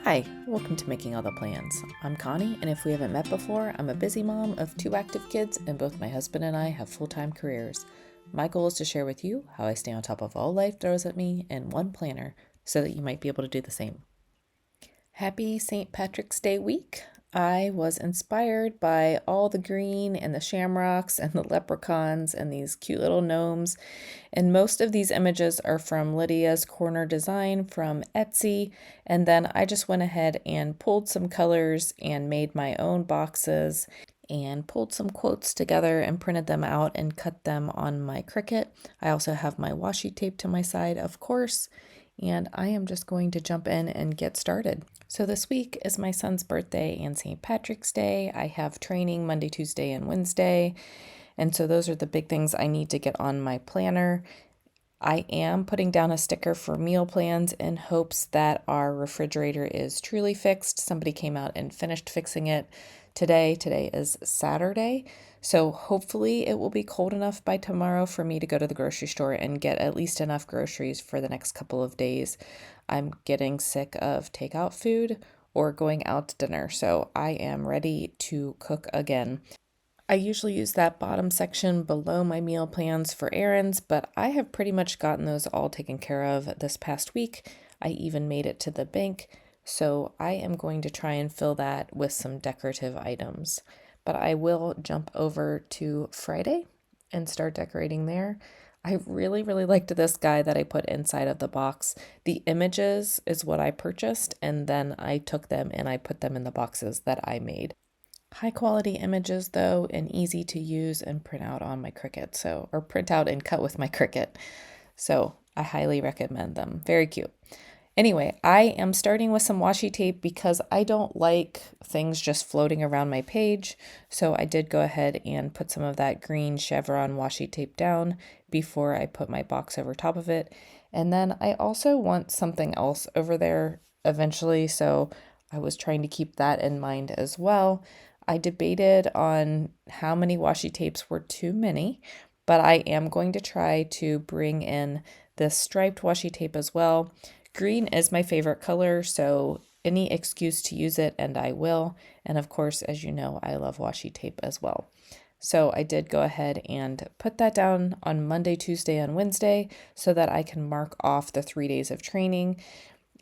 Hi, welcome to Making All the Plans. I'm Connie, and if we haven't met before, I'm a busy mom of 2 active kids, and both my husband and I have full-time careers. My goal is to share with you how I stay on top of all life throws at me in one planner so that you might be able to do the same. Happy St. Patrick's Day week. I was inspired by all the green and the shamrocks and the leprechauns and these cute little gnomes. And most of these images are from Lydia's Corner Design from Etsy. And then I just went ahead and pulled some colors and made my own boxes and pulled some quotes together and printed them out and cut them on my Cricut. I also have my washi tape to my side, of course, and I am just going to jump in and get started. So this week is my son's birthday and St. Patrick's Day. I have training Monday, Tuesday, and Wednesday, and so those are the big things I need to get on my planner. I am putting down a sticker for meal plans in hopes that our refrigerator is truly fixed. Somebody came out and finished fixing it today. Today is Saturday, so hopefully it will be cold enough by tomorrow for me to go to the grocery store and get at least enough groceries for the next couple of days. I'm getting sick of takeout food or going out to dinner, so I am ready to cook again. I usually use that bottom section below my meal plans for errands, but I have pretty much gotten those all taken care of this past week. I even made it to the bank, so I am going to try and fill that with some decorative items. But I will jump over to Friday and start decorating there. I really liked this guy that I put inside of the box. The images is what I purchased, and then I took them and I put them in the boxes that I made. High quality images though, and easy to use and print out on my Cricut. Or print out and cut with my Cricut. So I highly recommend them. Very cute. Anyway, I am starting with some washi tape because I don't like things just floating around my page. So I did go ahead and put some of that green chevron washi tape down before I put my box over top of it. And then I also want something else over there eventually. So I was trying to keep that in mind as well. I debated on how many washi tapes were too many, but I am going to try to bring in this striped washi tape as well. Green is my favorite color, so any excuse to use it, and I will. And of course, as you know, I love washi tape as well. So I did go ahead and put that down on Monday, Tuesday, and Wednesday so that I can mark off the 3 days of training.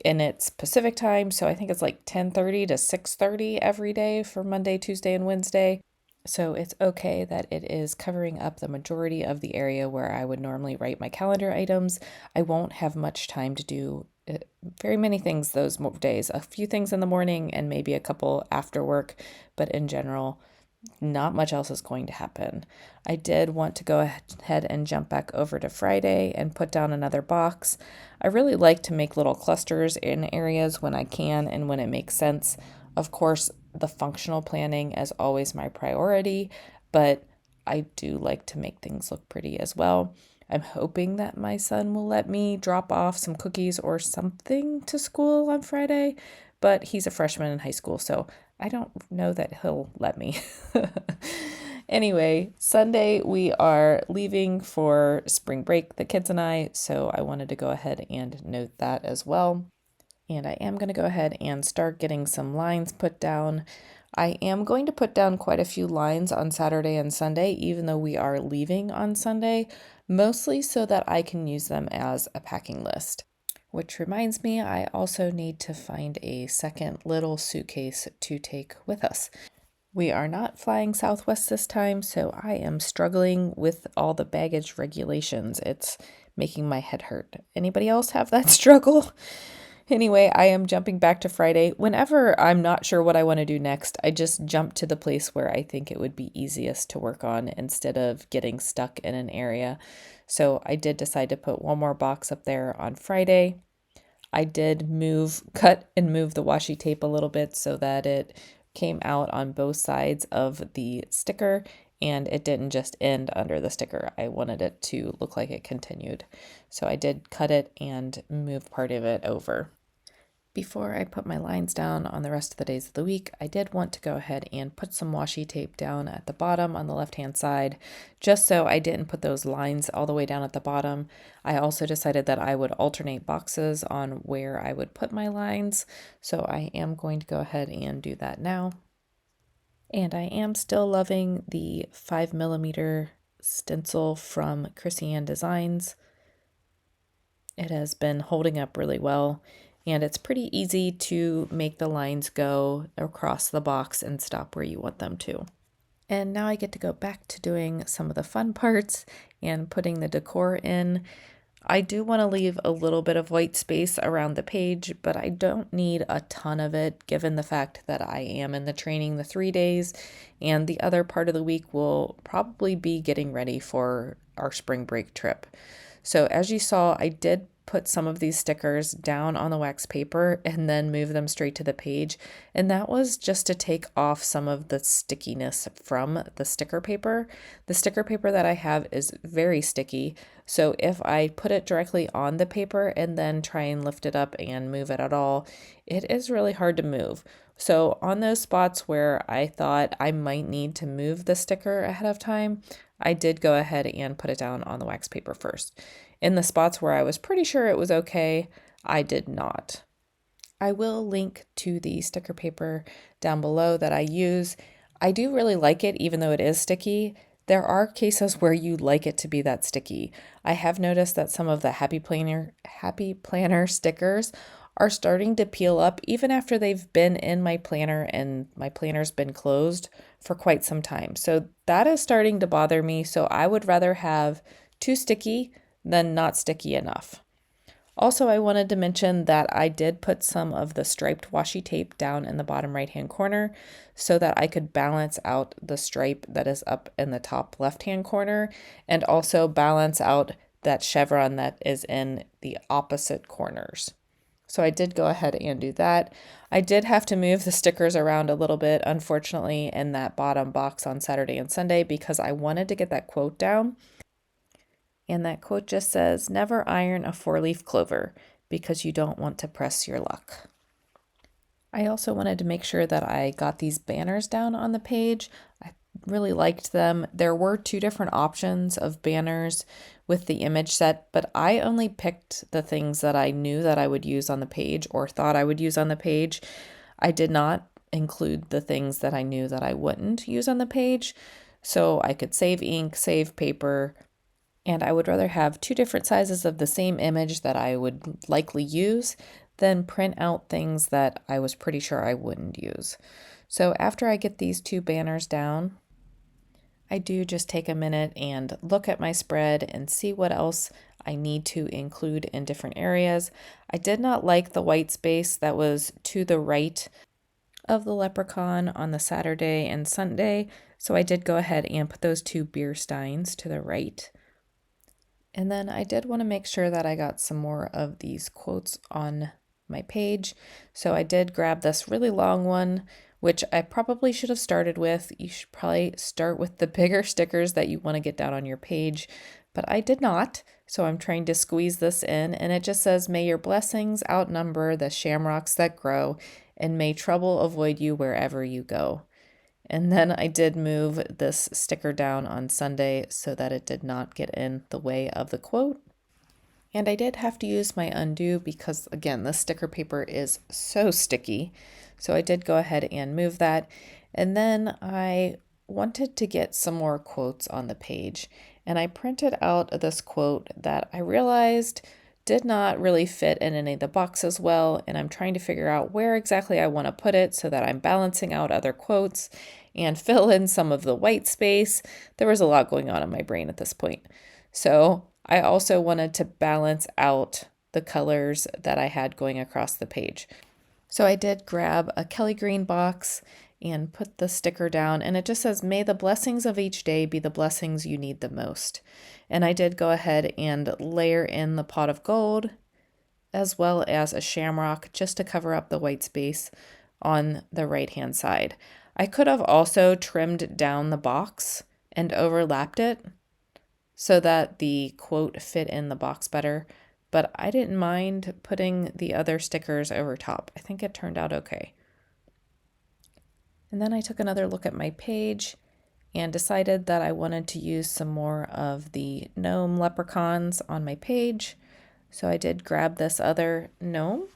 And it's Pacific time, so I think it's like 10:30 to 6:30 every day for Monday, Tuesday, and Wednesday. So it's okay that it is covering up the majority of the area where I would normally write my calendar items. I won't have much time to do very many things those days. A few things in the morning and maybe a couple after work, but in general, not much else is going to happen. I did want to go ahead and jump back over to Friday and put down another box. I really like to make little clusters in areas when I can and when it makes sense. Of course, the functional planning is always my priority, but I do like to make things look pretty as well. I'm hoping that my son will let me drop off some cookies or something to school on Friday, but he's a freshman in high school, so I don't know that he'll let me. Anyway, Sunday we are leaving for spring break, the kids and I, so I wanted to go ahead and note that as well. And I am going to go ahead and start getting some lines put down. I am going to put down quite a few lines on Saturday and Sunday, even though we are leaving on Sunday, mostly so that I can use them as a packing list. Which reminds me, I also need to find a second little suitcase to take with us. We are not flying Southwest this time, so I am struggling with all the baggage regulations. It's making my head hurt. Anybody else have that struggle? Anyway, I am jumping back to Friday. Whenever I'm not sure what I want to do next, I just jump to the place where I think it would be easiest to work on instead of getting stuck in an area. So I did decide to put one more box up there on Friday. I did cut and move the washi tape a little bit so that it came out on both sides of the sticker and it didn't just end under the sticker. I wanted it to look like it continued. So I did cut it and move part of it over. Before I put my lines down on the rest of the days of the week, I did want to go ahead and put some washi tape down at the bottom on the left-hand side, just so I didn't put those lines all the way down at the bottom. I also decided that I would alternate boxes on where I would put my lines, so I am going to go ahead and do that now. And I am still loving the 5mm stencil from Krissyanne Designs. It has been holding up really well. And it's pretty easy to make the lines go across the box and stop where you want them to. And now I get to go back to doing some of the fun parts and putting the decor in. I do want to leave a little bit of white space around the page, but I don't need a ton of it given the fact that I am in the training the 3 days, and the other part of the week will probably be getting ready for our spring break trip. So as you saw, I did put some of these stickers down on the wax paper and then move them straight to the page. And that was just to take off some of the stickiness from the sticker paper. The sticker paper that I have is very sticky. So if I put it directly on the paper and then try and lift it up and move it at all, it is really hard to move. So on those spots where I thought I might need to move the sticker ahead of time, I did go ahead and put it down on the wax paper first. In the spots where I was pretty sure it was okay, I did not. I will link to the sticker paper down below that I use. I do really like it, even though it is sticky. There are cases where you like it to be that sticky. I have noticed that some of the Happy Planner stickers are starting to peel up even after they've been in my planner and my planner's been closed for quite some time. So that is starting to bother me. So I would rather have too sticky than not sticky enough. Also, I wanted to mention that I did put some of the striped washi tape down in the bottom right-hand corner so that I could balance out the stripe that is up in the top left-hand corner and also balance out that chevron that is in the opposite corners. So I did go ahead and do that. I did have to move the stickers around a little bit, unfortunately, in that bottom box on Saturday and Sunday because I wanted to get that quote down. And that quote just says, "Never iron a 4-leaf clover because you don't want to press your luck." I also wanted to make sure that I got these banners down on the page. I really liked them. There were 2 different options of banners with the image set, but I only picked the things that I knew that I would use on the page or thought I would use on the page. I did not include the things that I knew that I wouldn't use on the page, so I could save ink, save paper, and I would rather have 2 different sizes of the same image that I would likely use than print out things that I was pretty sure I wouldn't use. So after I get these 2 banners down, I do just take a minute and look at my spread and see what else I need to include in different areas. I did not like the white space that was to the right of the leprechaun on the Saturday and Sunday, so I did go ahead and put those 2 beer steins to the right. And then I did want to make sure that I got some more of these quotes on my page. So I did grab this really long one, which I probably should have started with. You should probably start with the bigger stickers that you want to get down on your page, but I did not. So I'm trying to squeeze this in, and it just says, "May your blessings outnumber the shamrocks that grow, and may trouble avoid you wherever you go." And then I did move this sticker down on Sunday so that it did not get in the way of the quote. And I did have to use my undo because, again, the sticker paper is so sticky. So I did go ahead and move that. And then I wanted to get some more quotes on the page. And I printed out this quote that I realized did not really fit in any of the boxes well, and I'm trying to figure out where exactly I want to put it so that I'm balancing out other quotes and fill in some of the white space. There was a lot going on in my brain at this point. So I also wanted to balance out the colors that I had going across the page. So I did grab a Kelly green box and put the sticker down, and it just says, "May the blessings of each day be the blessings you need the most." And I did go ahead and layer in the pot of gold as well as a shamrock just to cover up the white space on the right hand side. I could have also trimmed down the box and overlapped it so that the quote fit in the box better, but I didn't mind putting the other stickers over top. I think it turned out okay. And then I took another look at my page and decided that I wanted to use some more of the gnome leprechauns on my page. So I did grab this other gnome,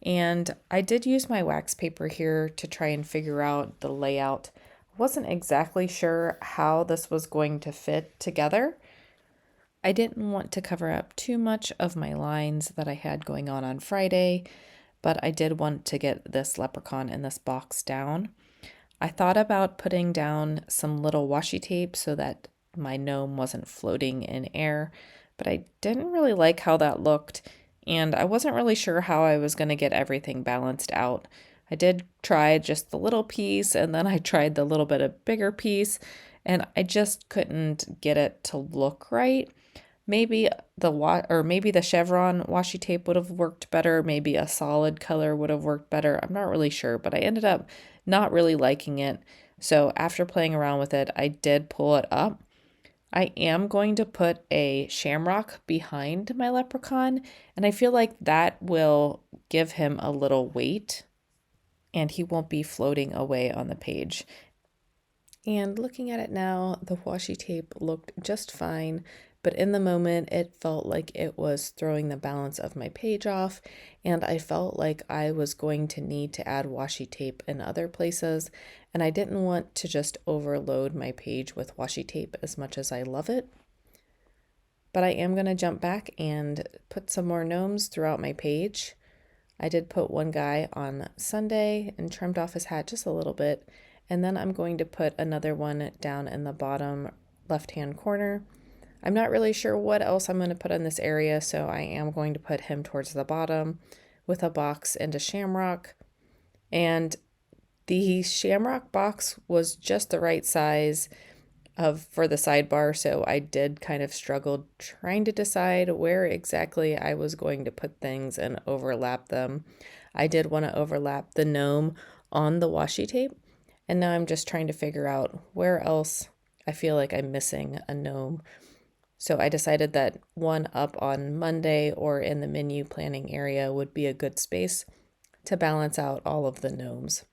and I did use my wax paper here to try and figure out the layout. I wasn't exactly sure how this was going to fit together. I didn't want to cover up too much of my lines that I had going on Friday, but I did want to get this leprechaun in this box down. I thought about putting down some little washi tape so that my gnome wasn't floating in air, but I didn't really like how that looked, and I wasn't really sure how I was going to get everything balanced out. I did try just the little piece, and then I tried the little bit of bigger piece, and I just couldn't get it to look right. Maybe the chevron washi tape would have worked better. Maybe a solid color would have worked better. I'm not really sure, but I ended up not really liking it. So after playing around with it, I did pull it up. I am going to put a shamrock behind my leprechaun, and I feel like that will give him a little weight and he won't be floating away on the page. And looking at it now, the washi tape looked just fine, but in the moment it felt like it was throwing the balance of my page off, and I felt like I was going to need to add washi tape in other places, and I didn't want to just overload my page with washi tape as much as I love it. But I am going to jump back and put some more gnomes throughout my page. I did put one guy on Sunday and trimmed off his hat just a little bit, and then I'm going to put another one down in the bottom left-hand corner. I'm not really sure what else I'm going to put in this area, so I am going to put him towards the bottom with a box and a shamrock. And the shamrock box was just the right size for the sidebar, so I did kind of struggle trying to decide where exactly I was going to put things and overlap them. I did want to overlap the gnome on the washi tape, and now I'm just trying to figure out where else I feel like I'm missing a gnome. So I decided that one up on Monday or in the menu planning area would be a good space to balance out all of the gnomes.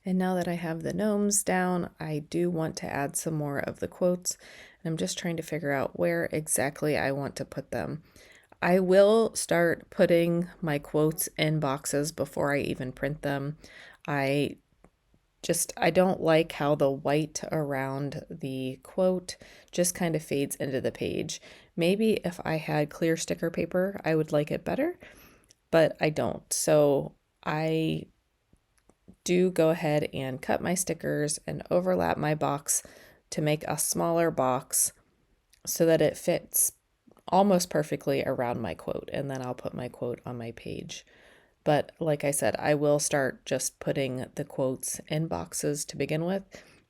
And now that I have the gnomes down, I do want to add some more of the quotes, and I'm just trying to figure out where exactly I want to put them. I will start putting my quotes in boxes before I even print them. I don't like how the white around the quote just kind of fades into the page. Maybe if I had clear sticker paper, I would like it better, but I don't. So I do go ahead and cut my stickers and overlap my box to make a smaller box so that it fits almost perfectly around my quote, and then I'll put my quote on my page. But like I said, I will start just putting the quotes in boxes to begin with.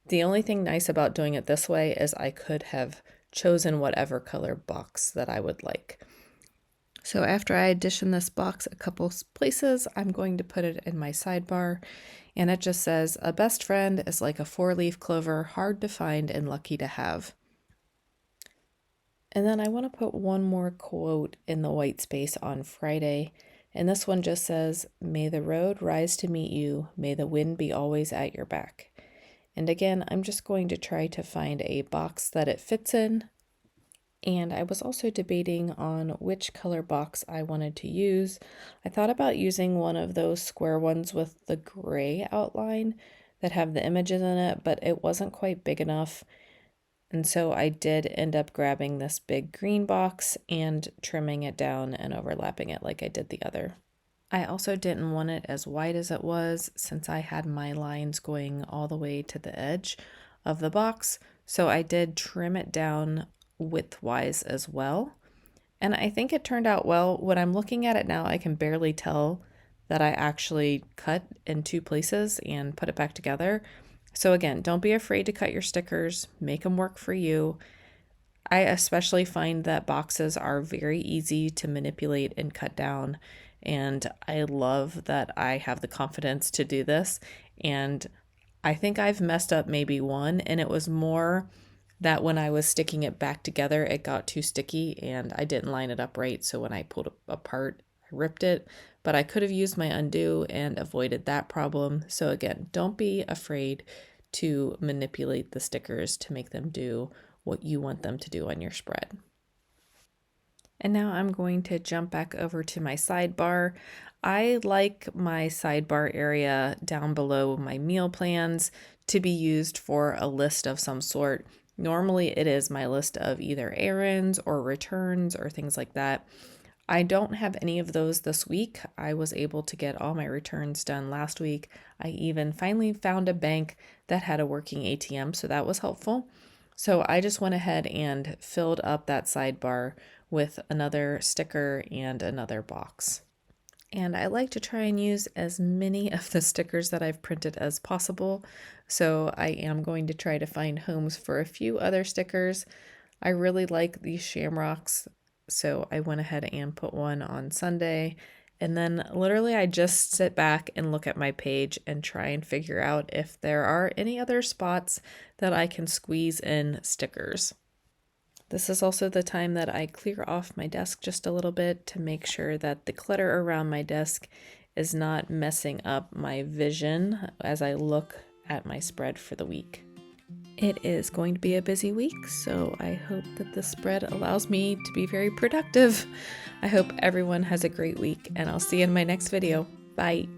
The only thing nice about doing it this way is I could have chosen whatever color box that I would like. So after I addition this box a couple places, I'm going to put it in my sidebar, and it just says, "A best friend is like a 4-leaf clover, hard to find and lucky to have." And then I want to put one more quote in the white space on Friday, and this one just says, "May the road rise to meet you, may the wind be always at your back." And again, I'm just going to try to find a box that it fits in. And I was also debating on which color box I wanted to use. I thought about using one of those square ones with the gray outline that have the images in it, but it wasn't quite big enough. And so I did end up grabbing this big green box and trimming it down and overlapping it like I did the other. I also didn't want it as wide as it was since I had my lines going all the way to the edge of the box. So I did trim it down width-wise as well. And I think it turned out well. When I'm looking at it now, I can barely tell that I actually cut in 2 places and put it back together. So again, don't be afraid to cut your stickers, make them work for you. I especially find that boxes are very easy to manipulate and cut down, and I love that I have the confidence to do this. And I think I've messed up maybe one, and it was more that when I was sticking it back together, it got too sticky and I didn't line it up right. So when I pulled it apart, I ripped it, but I could have used my undo and avoided that problem. So again, don't be afraid to manipulate the stickers to make them do what you want them to do on your spread. And now I'm going to jump back over to my sidebar. I like my sidebar area down below my meal plans to be used for a list of some sort. Normally it is my list of either errands or returns or things like that. I don't have any of those this week. I was able to get all my returns done last week. I even finally found a bank that had a working ATM, so that was helpful. So I just went ahead and filled up that sidebar with another sticker and another box. And I like to try and use as many of the stickers that I've printed as possible. So I am going to try to find homes for a few other stickers. I really like these shamrocks, so I went ahead and put one on Sunday. And then literally I just sit back and look at my page and try and figure out if there are any other spots that I can squeeze in stickers. This is also the time that I clear off my desk just a little bit to make sure that the clutter around my desk is not messing up my vision as I look at my spread for the week. It is going to be a busy week, so I hope that this spread allows me to be very productive. I hope everyone has a great week, and I'll see you in my next video. Bye.